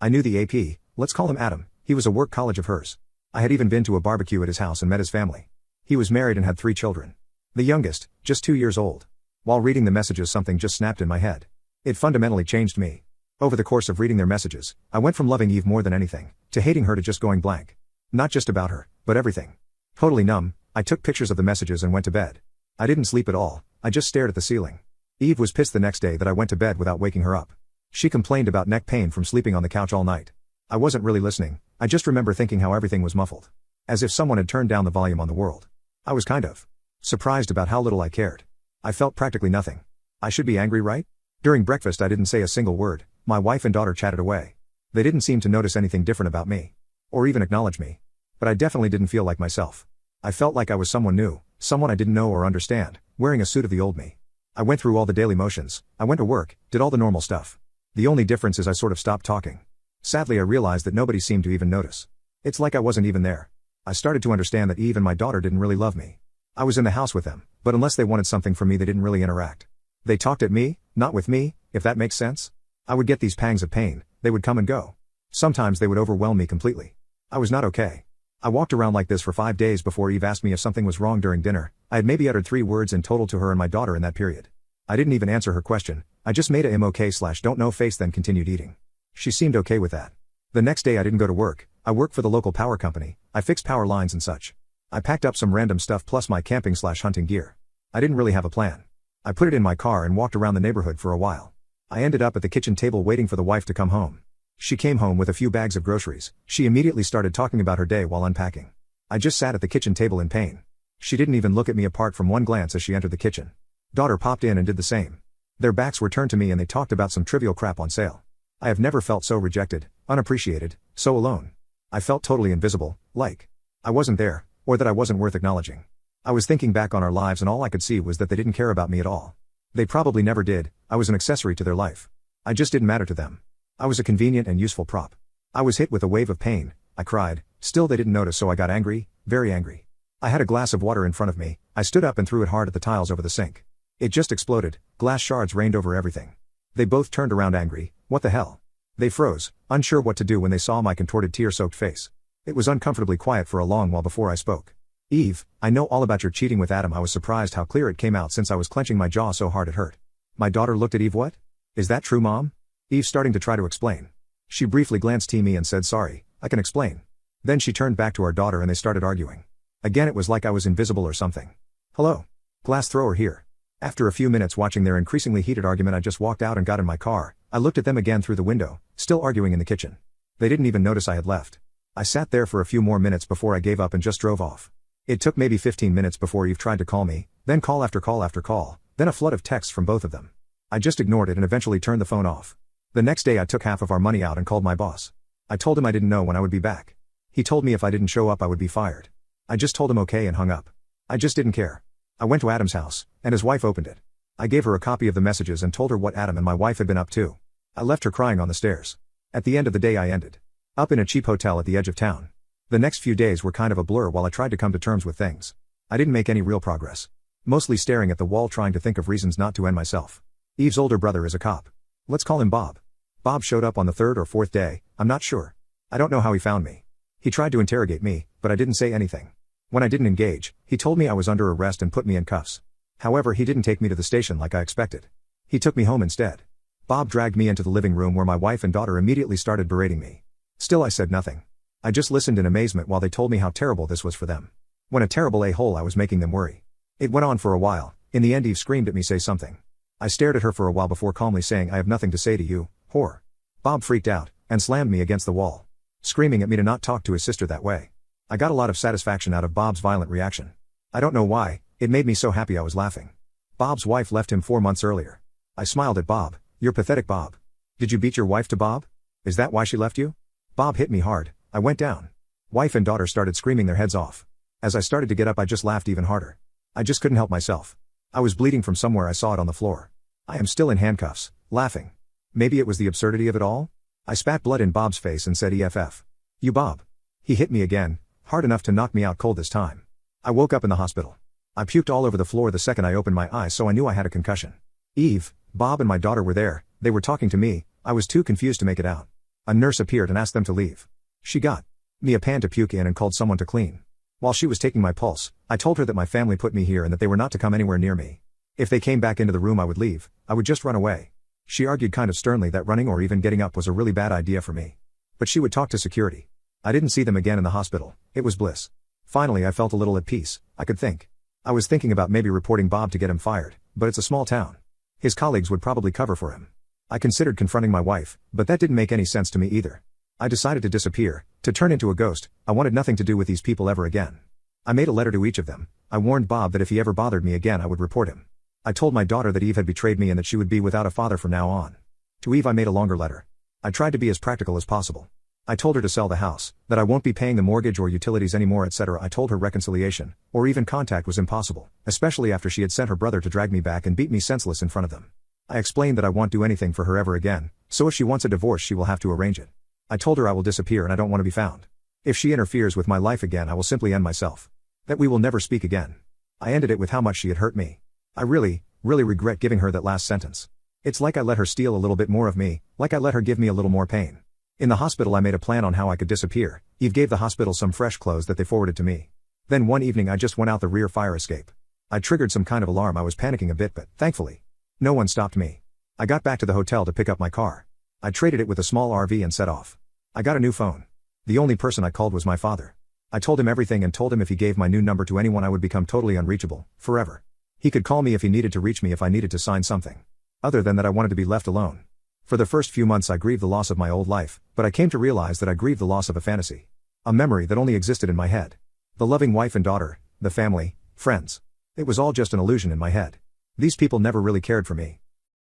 I knew the AP, let's call him Adam, he was a work colleague of hers. I had even been to a barbecue at his house and met his family. He was married and had 3 children. The youngest, just 2 years old. While reading the messages, something just snapped in my head. It fundamentally changed me. Over the course of reading their messages, I went from loving Eve more than anything, to hating her, to just going blank. Not just about her, but everything. Totally numb, I took pictures of the messages and went to bed. I didn't sleep at all, I just stared at the ceiling. Eve was pissed the next day that I went to bed without waking her up. She complained about neck pain from sleeping on the couch all night. I wasn't really listening, I just remember thinking how everything was muffled. As if someone had turned down the volume on the world. I was kind of surprised about how little I cared. I felt practically nothing. I should be angry, right? During breakfast I didn't say a single word, my wife and daughter chatted away. They didn't seem to notice anything different about me. Or even acknowledge me. But I definitely didn't feel like myself. I felt like I was someone new, someone I didn't know or understand, wearing a suit of the old me. I went through all the daily motions, I went to work, did all the normal stuff. The only difference is I sort of stopped talking. Sadly I realized that nobody seemed to even notice. It's like I wasn't even there. I started to understand that Eve and my daughter didn't really love me. I was in the house with them, but unless they wanted something from me they didn't really interact. They talked at me, not with me, if that makes sense. I would get these pangs of pain, they would come and go. Sometimes they would overwhelm me completely. I was not okay. I walked around like this for 5 days before Eve asked me if something was wrong during dinner. I had maybe uttered 3 words in total to her and my daughter in that period. I didn't even answer her question, I just made a "okay/don't know" face, then continued eating. She seemed okay with that. The next day I didn't go to work, I work for the local power company, I fixed power lines and such. I packed up some random stuff plus my camping/hunting gear. I didn't really have a plan. I put it in my car and walked around the neighborhood for a while. I ended up at the kitchen table waiting for the wife to come home. She came home with a few bags of groceries. She immediately started talking about her day while unpacking. I just sat at the kitchen table in pain. She didn't even look at me apart from one glance as she entered the kitchen. Daughter popped in and did the same. Their backs were turned to me and they talked about some trivial crap on sale. I have never felt so rejected, unappreciated, so alone. I felt totally invisible, like I wasn't there, or that I wasn't worth acknowledging. I was thinking back on our lives and all I could see was that they didn't care about me at all. They probably never did, I was an accessory to their life. I just didn't matter to them. I was a convenient and useful prop. I was hit with a wave of pain, I cried, still they didn't notice, so I got angry, very angry. I had a glass of water in front of me, I stood up and threw it hard at the tiles over the sink. It just exploded, glass shards rained over everything. They both turned around angry, what the hell? They froze, unsure what to do when they saw my contorted tear-soaked face. It was uncomfortably quiet for a long while before I spoke. Eve, I know all about your cheating with Adam. I was surprised how clear it came out since I was clenching my jaw so hard it hurt. My daughter looked at Eve. What? Is that true, Mom? Eve starting to try to explain. She briefly glanced at me and said, sorry, I can explain. Then she turned back to our daughter and they started arguing. Again it was like I was invisible or something. Hello? Glass thrower here. After a few minutes watching their increasingly heated argument I just walked out and got in my car. I looked at them again through the window, still arguing in the kitchen. They didn't even notice I had left. I sat there for a few more minutes before I gave up and just drove off. It took maybe 15 minutes before Eve tried to call me, then call after call after call, then a flood of texts from both of them. I just ignored it and eventually turned the phone off. The next day I took half of our money out and called my boss. I told him I didn't know when I would be back. He told me if I didn't show up I would be fired. I just told him okay and hung up. I just didn't care. I went to Adam's house, and his wife opened it. I gave her a copy of the messages and told her what Adam and my wife had been up to. I left her crying on the stairs. At the end of the day I ended up in a cheap hotel at the edge of town. The next few days were kind of a blur while I tried to come to terms with things. I didn't make any real progress. Mostly staring at the wall trying to think of reasons not to end myself. Eve's older brother is a cop. Let's call him Bob. Bob showed up on the 3rd or 4th day, I'm not sure. I don't know how he found me. He tried to interrogate me, but I didn't say anything. When I didn't engage, he told me I was under arrest and put me in cuffs. However, he didn't take me to the station like I expected. He took me home instead. Bob dragged me into the living room where my wife and daughter immediately started berating me. Still I said nothing. I just listened in amazement while they told me how terrible this was for them. When a terrible a-hole I was making them worry. It went on for a while. In the end Eve screamed at me, say something. I stared at her for a while before calmly saying, I have nothing to say to you, whore. Bob freaked out, and slammed me against the wall. Screaming at me to not talk to his sister that way. I got a lot of satisfaction out of Bob's violent reaction. I don't know why, it made me so happy I was laughing. Bob's wife left him 4 months earlier. I smiled at Bob. You're pathetic, Bob. Did you beat your wife to Bob? Is that why she left you? Bob hit me hard. I went down. Wife and daughter started screaming their heads off. As I started to get up I just laughed even harder. I just couldn't help myself. I was bleeding from somewhere, I saw it on the floor. I am still in handcuffs, laughing. Maybe it was the absurdity of it all? I spat blood in Bob's face and said, EFF. You Bob. He hit me again, hard enough to knock me out cold this time. I woke up in the hospital. I puked all over the floor the second I opened my eyes, so I knew I had a concussion. Eve, Bob and my daughter were there, they were talking to me, I was too confused to make it out. A nurse appeared and asked them to leave. She got me a pan to puke in and called someone to clean. While she was taking my pulse, I told her that my family put me here and that they were not to come anywhere near me. If they came back into the room I would leave, I would just run away. She argued kind of sternly that running or even getting up was a really bad idea for me. But she would talk to security. I didn't see them again in the hospital. It was bliss. Finally I felt a little at peace. I could think. I was thinking about maybe reporting Bob to get him fired, but it's a small town. His colleagues would probably cover for him. I considered confronting my wife, but that didn't make any sense to me either. I decided to disappear, to turn into a ghost. I wanted nothing to do with these people ever again. I made a letter to each of them. I warned Bob that if he ever bothered me again I would report him. I told my daughter that Eve had betrayed me and that she would be without a father from now on. To Eve I made a longer letter. I tried to be as practical as possible. I told her to sell the house, that I won't be paying the mortgage or utilities anymore, etc. I told her reconciliation, or even contact, was impossible, especially after she had sent her brother to drag me back and beat me senseless in front of them. I explained that I won't do anything for her ever again, so if she wants a divorce she will have to arrange it. I told her I will disappear and I don't want to be found. If she interferes with my life again I will simply end myself. That we will never speak again. I ended it with how much she had hurt me. I really regret giving her that last sentence. It's like I let her steal a little bit more of me, like I let her give me a little more pain. In the hospital I made a plan on how I could disappear. Eve gave the hospital some fresh clothes that they forwarded to me. Then one evening I just went out the rear fire escape. I triggered some kind of alarm. I was panicking a bit, but thankfully, no one stopped me. I got back to the hotel to pick up my car. I traded it with a small RV and set off. I got a new phone. The only person I called was my father. I told him everything and told him if he gave my new number to anyone I would become totally unreachable, forever. He could call me if he needed to reach me if I needed to sign something. Other than that I wanted to be left alone. For the first few months I grieved the loss of my old life, but I came to realize that I grieved the loss of a fantasy. A memory that only existed in my head. The loving wife and daughter, the family, friends. It was all just an illusion in my head. These people never really cared for me.